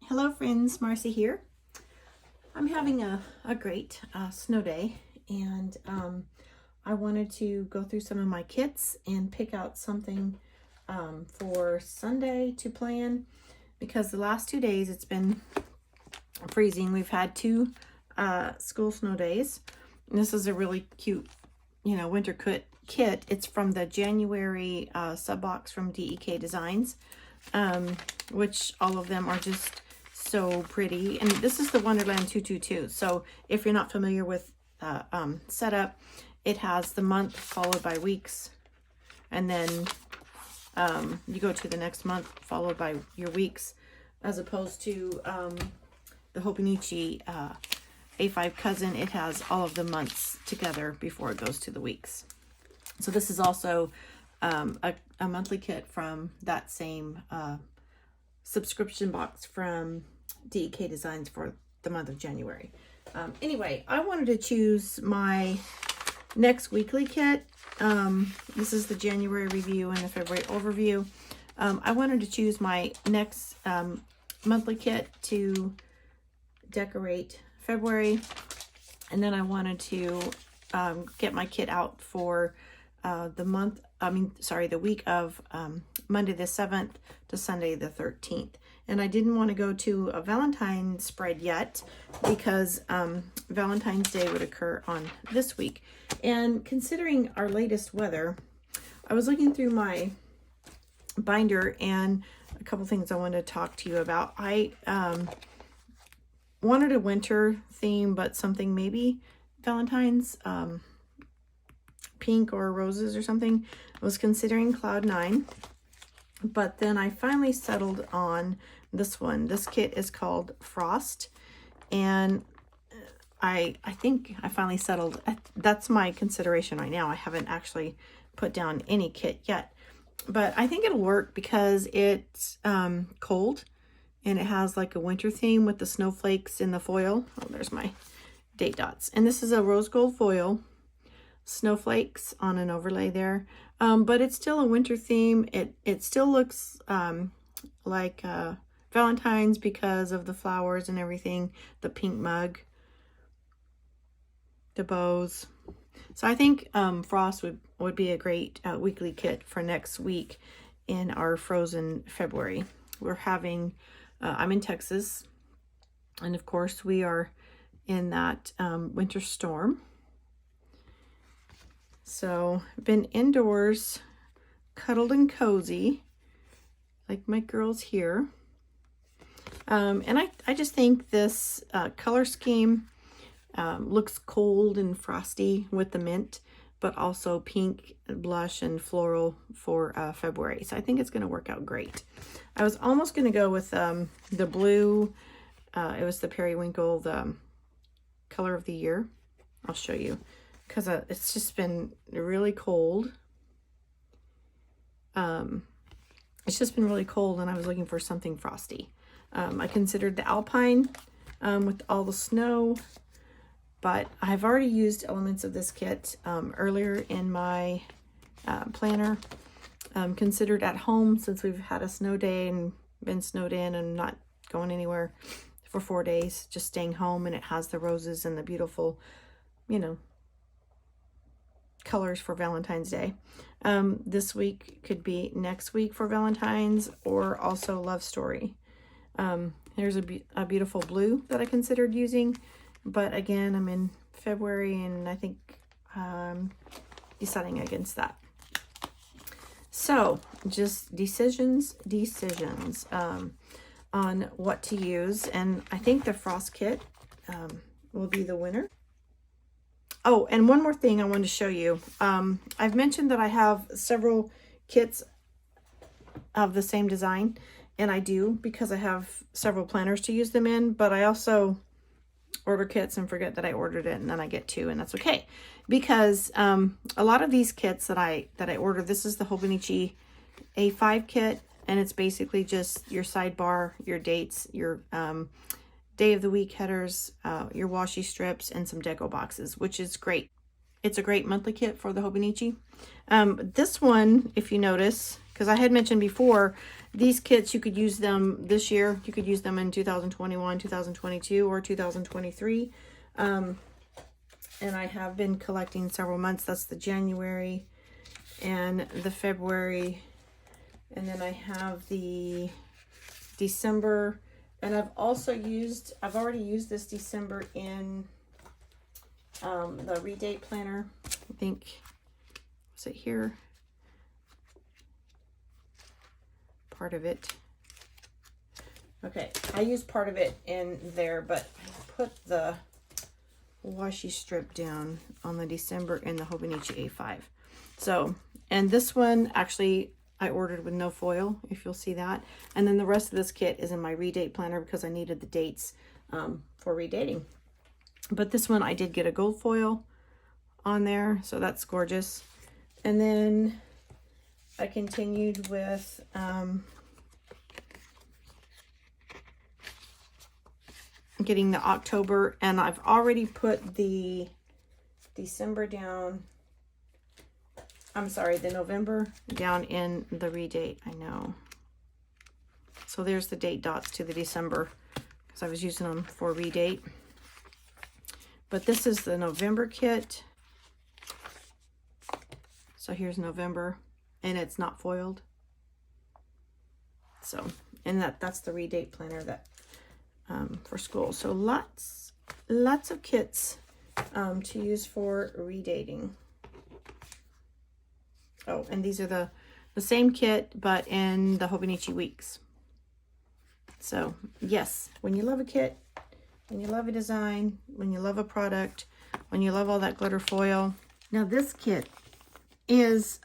Hello friends, Marcy here. I'm having a great snow day, and I wanted to go through some of my kits and pick out something for Sunday to plan, because the last 2 days it's been freezing. We've had 2 school snow days. And this is a really cute, winter kit. It's from the January sub box from DEK Designs, which all of them are just so pretty. And this is the Wonderland 222. So if you're not familiar with setup, it has the month followed by weeks, and then you go to the next month followed by your weeks, as opposed to the Hobonichi A5 cousin. It has all of the months together before it goes to the weeks. So this is also a monthly kit from that same subscription box from DEK Designs for the month of January. Anyway, I wanted to choose my next weekly kit. This is the January review and the February overview. I wanted to choose my next monthly kit to decorate February, and then I wanted to get my kit out for the week of Monday the 7th to Sunday the 13th. And I didn't want to go to a Valentine's spread yet, because Valentine's Day would occur on this week. And considering our latest weather, I was looking through my binder, and a couple things I wanted to talk to you about. I wanted a winter theme, but something maybe Valentine's, pink or roses or something. I was considering Cloud 9, but then I finally settled on this one. This kit is called Frost, and I think I finally settled. That's my consideration right now. I haven't actually put down any kit yet, but I think it'll work because it's cold, and it has like a winter theme with the snowflakes in the foil. Oh, there's my date dots. And this is a rose gold foil, snowflakes on an overlay there. But it's still a winter theme. It still looks like Valentine's because of the flowers and everything, the pink mug, the bows. So I think Frost would be a great weekly kit for next week in our frozen February. We're having, I'm in Texas, and of course we are in that winter storm. So I've been indoors, cuddled and cozy, like my girls here. And I just think this color scheme looks cold and frosty with the mint, but also pink, blush, and floral for February. So I think it's going to work out great. I was almost going to go with the blue. It was the Periwinkle, the color of the year. I'll show you, because it's just been really cold. It's just been really cold, and I was looking for something frosty. I considered the Alpine with all the snow, but I've already used elements of this kit earlier in my planner. Considered at home, since we've had a snow day and been snowed in and not going anywhere for 4 days, just staying home. And it has the roses and the beautiful, colors for Valentine's Day. This week could be next week for Valentine's, or also Love Story. There's a beautiful blue that I considered using, but again, I'm in February, and I think deciding against that. So just decisions on what to use, and I think the Frost kit will be the winner. Oh, and one more thing I wanted to show you. I've mentioned that I have several kits of the same design, and I do because I have several planners to use them in, but I also order kits and forget that I ordered it, and then I get 2, and that's okay. Because a lot of these kits that I order, this is the Hobonichi A5 kit, and it's basically just your sidebar, your dates, your day of the week headers, your washi strips, and some deco boxes, which is great. It's a great monthly kit for the Hobonichi. This one, if you notice, because I had mentioned before, these kits, you could use them this year. You could use them in 2021, 2022, or 2023. And I have been collecting several months. That's the January and the February. And then I have the December. And I've already used this December in the redate planner. I think, is it here? Part of it. Okay, I used part of it in there, but I put the washi strip down on the December in the Hobonichi A5. So, and this one actually I ordered with no foil, if you'll see that. And then the rest of this kit is in my redate planner because I needed the dates for redating. But this one I did get a gold foil on there, so that's gorgeous. And then I continued with getting the October, and I've already put the December down. I'm sorry, the November down in the redate. I know. So there's the date dots to the December because I was using them for redate. But this is the November kit. So here's November, and it's not foiled. So, and that's the redate planner that for school. So lots of kits to use for redating. Oh, and these are the same kit, but in the Hobonichi weeks. So yes, when you love a kit, when you love a design, when you love a product, when you love all that glitter foil. Now this kit is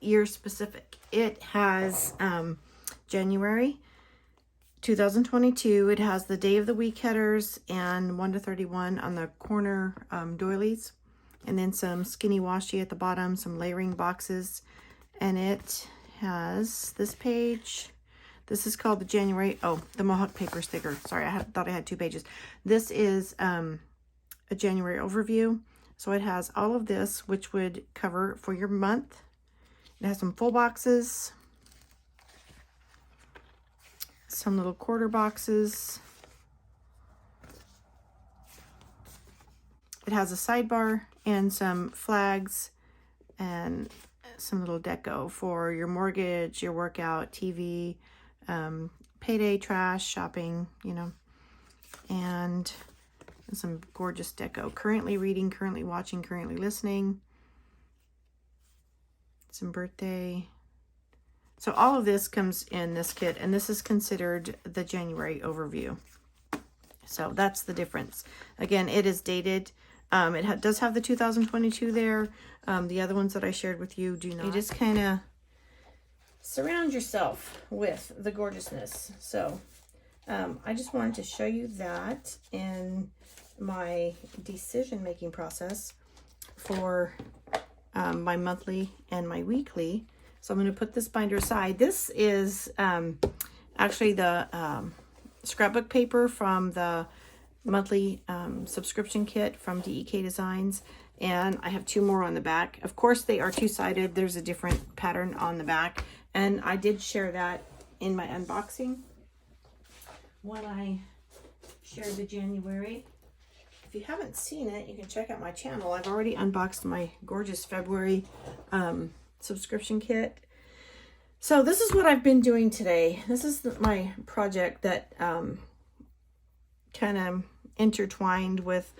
year specific. It has January 2022. It has the day of the week headers and 1 to 31 on the corner doilies. And then some skinny washi at the bottom, some layering boxes. And it has this page. This is called the January, the Mohawk paper sticker. Sorry, thought I had 2 pages. This is a January overview. So it has all of this, which would cover for your month. It has some full boxes, some little quarter boxes. It has a sidebar and some flags and some little deco for your mortgage, your workout, TV, payday, trash, shopping, you know, and some gorgeous deco. Currently reading, currently watching, currently listening. Some birthday. So all of this comes in this kit, and this is considered the January overview. So that's the difference. Again, it is dated. It does have the 2022 there. The other ones that I shared with you do not. You just kind of surround yourself with the gorgeousness. So I just wanted to show you that in my decision-making process for my monthly and my weekly. So I'm going to put this binder aside. This is actually the scrapbook paper from the monthly subscription kit from DEK Designs, and I have 2 more on the back. Of course, they are 2-sided. There's a different pattern on the back, and I did share that in my unboxing when I shared the January. If you haven't seen it, you can check out my channel. I've already unboxed my gorgeous February subscription kit. So this is what I've been doing today. This is my project that kind of intertwined with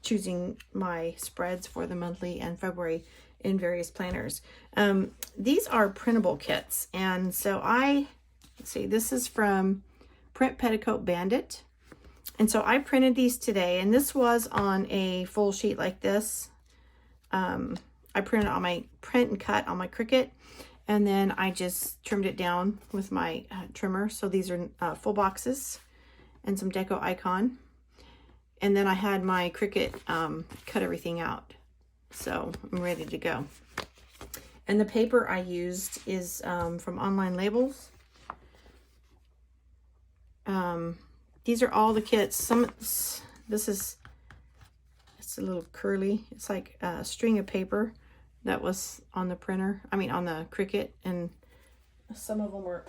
choosing my spreads for the monthly and February in various planners. These are printable kits, and so let's see, this is from Petticoat Bandit, and so I printed these today, and this was on a full sheet like this. I printed on my print and cut on my Cricut, and then I just trimmed it down with my trimmer. So these are full boxes and some deco icon. And then I had my Cricut cut everything out. So I'm ready to go. And the paper I used is from Online Labels. These are all the kits. It's a little curly. It's like a string of paper that was on the printer. I mean, on the Cricut, and some of them are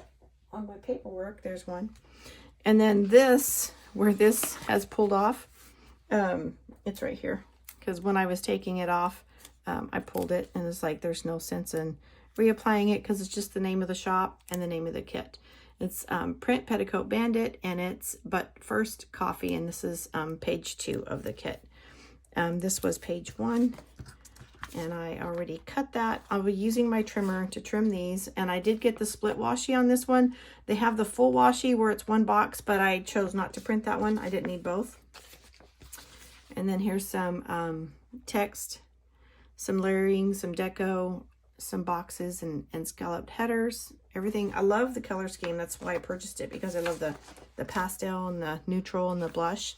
on my paperwork. There's one. And then this, where this has pulled off, it's right here. Because when I was taking it off, I pulled it and it's like there's no sense in reapplying it because it's just the name of the shop and the name of the kit. It's Print Petticoat Bandit, and it's But First Coffee, and this is page 2 of the kit. This was page 1, and I already cut that. I'll be using my trimmer to trim these, and I did get the split washi on this one. They have the full washi where it's one box, but I chose not to print that one. I didn't need both. And then here's some text, some layering, some deco, some boxes and scalloped headers, everything. I love the color scheme. That's why I purchased it, because I love the pastel and the neutral and the blush.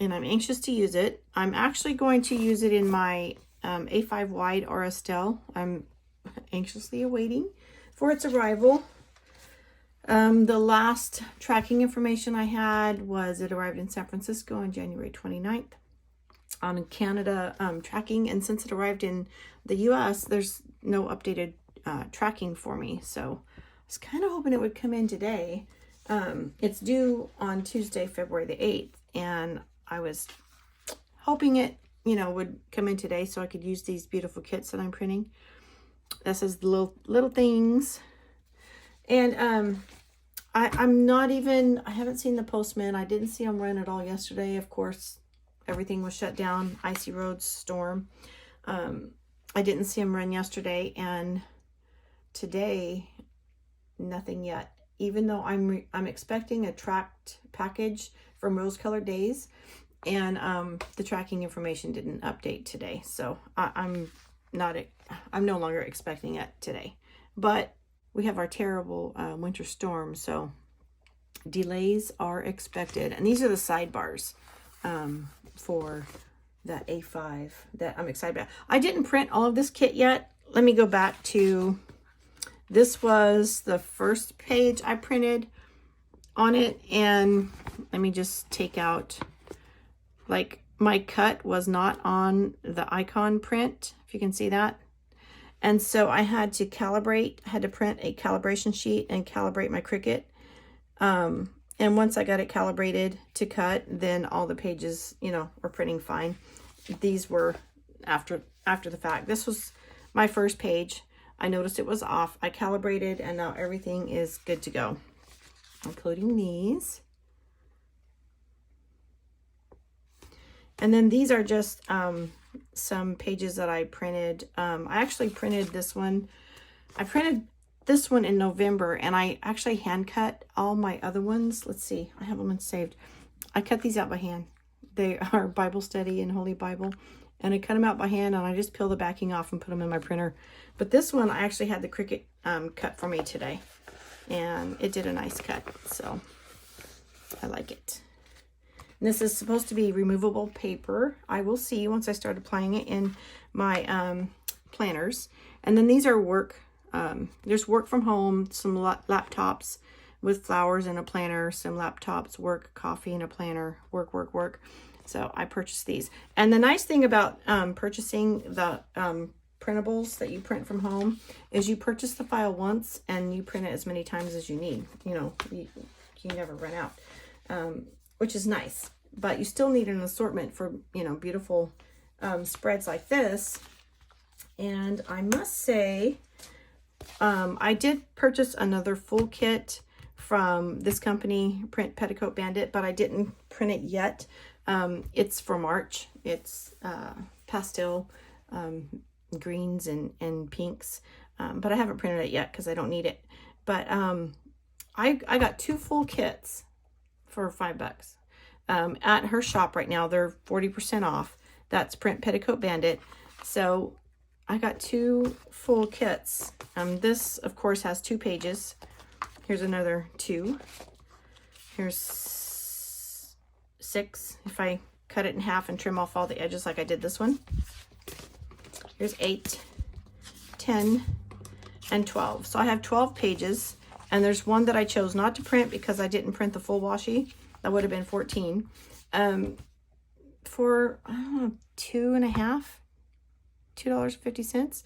And I'm anxious to use it. I'm actually going to use it in my A5 wide RSTL. I'm anxiously awaiting for its arrival. The last tracking information I had was it arrived in San Francisco on January 29th. On Canada tracking, and since it arrived in the US, there's no updated tracking for me, so I was kind of hoping it would come in today. It's due on Tuesday, February the 8th, and I was hoping it, you know, would come in today so I could use these beautiful kits that I'm printing. This is the little things, and I haven't seen the postman. I didn't see him run at all yesterday. Of course, everything was shut down, icy roads, storm. I didn't see him run yesterday, and today, nothing yet. Even though I'm expecting a tracked package from Rose Colored Days, and the tracking information didn't update today, so I'm no longer expecting it today. But we have our terrible winter storm, so delays are expected. And these are the sidebars for that A5 that I'm excited about. I didn't print all of this kit yet. Let me go back to, this was the first page I printed on it, and let me just take out, like, my cut was not on the icon print, if you can see that. And so I had to calibrate, I had to print a calibration sheet and calibrate my Cricut. And once I got it calibrated to cut, then all the pages, you know, were printing fine. These were after the fact. This was my first page. I noticed it was off. I calibrated, and now everything is good to go, including these. And then these are just some pages that I printed. I actually printed this one. I printed this one in November, and I actually hand cut all my other ones. Let's see, I have them saved. I cut these out by hand. They are Bible Study and Holy Bible, and I cut them out by hand, and I just peel the backing off and put them in my printer. But this one, I actually had the Cricut cut for me today, and it did a nice cut, so I like it. And this is supposed to be removable paper. I will see once I start applying it in my planners. And then these are work. There's work from home, some laptops with flowers and a planner, some laptops, work, coffee and a planner, work. So I purchased these. And the nice thing about purchasing the printables that you print from home is you purchase the file once and you print it as many times as you need. You know, you never run out, which is nice. But you still need an assortment for, you know, beautiful spreads like this. And I must say, I did purchase another full kit from this company, Print Petticoat Bandit, but I didn't print it yet. It's for March. It's pastel greens and pinks, but I haven't printed it yet because I don't need it. But I got 2 full kits for $5 at her shop right now. They're 40% off. That's Print Petticoat Bandit. So I got 2 full kits. This, of course, has 2 pages. Here's another 2. Here's 6. If I cut it in half and trim off all the edges like I did this one. Here's 8, 10, and 12. So I have 12 pages. And there's one that I chose not to print because I didn't print the full washi. That would have been 14. For, I don't know, $2.50. $2.50.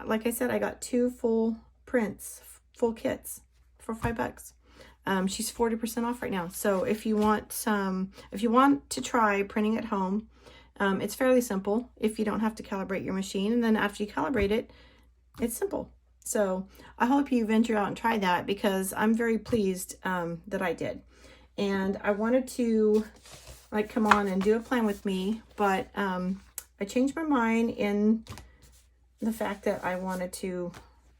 Like I said, I got 2 full prints, full kits for $5. She's 40% off right now. So if you want to try printing at home, it's fairly simple if you don't have to calibrate your machine. And then after you calibrate it, it's simple. So I hope you venture out and try that, because I'm very pleased that I did. And I wanted to like come on and do a plan with me, but I changed my mind in the fact that I wanted to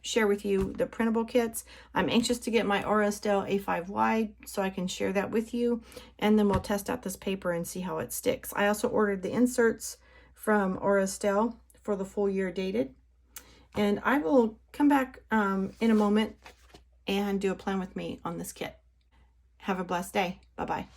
share with you the printable kits. I'm anxious to get my Aurastell A5 wide so I can share that with you, and then we'll test out this paper and see how it sticks. I also ordered the inserts from Aurastell for the full year dated, and I will come back in a moment and do a plan with me on this kit. Have a blessed day. Bye-bye.